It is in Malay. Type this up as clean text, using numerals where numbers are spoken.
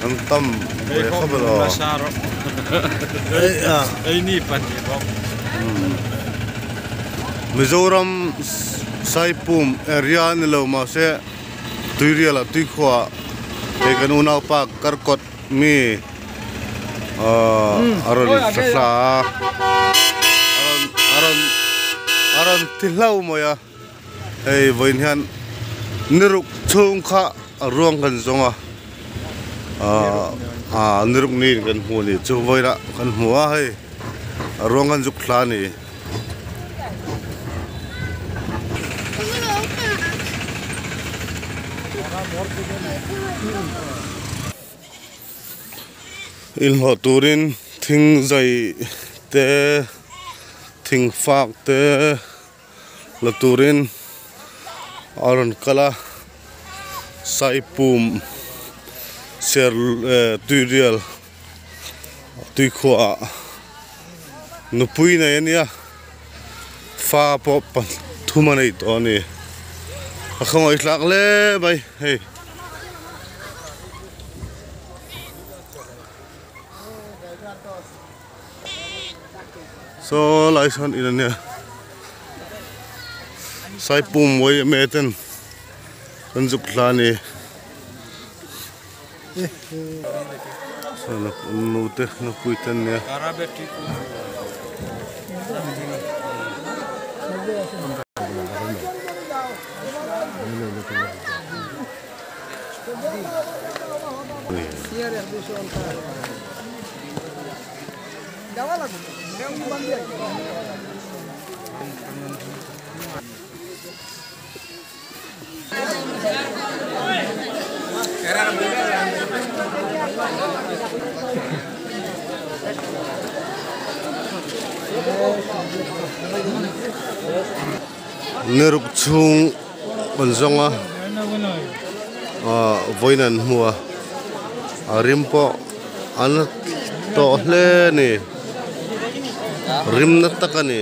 Antam khabalo ai ni pani bok Mizoram Saipum area ni lo ma se tuiriala tuikwa te kan unau pa karkot mi aron sasa aron tilau mo ya ei voinhan niruk chung kha ruang kan zonga niruk ni kan hu ni chu voina kan hua hei ruang kan juk thla ni ilho turin thing zai te thing fak te la turin aron kala Saipum ser tuirial tuikwa nupui na yan ya fa po pan thumanai to ni akhang oi tlak le bai hey so laison inania Saipum moi meten anjuk lani sana nute na puitan ya neruk chung bonzonga voinan hua rimpo an to hle ni rim na takani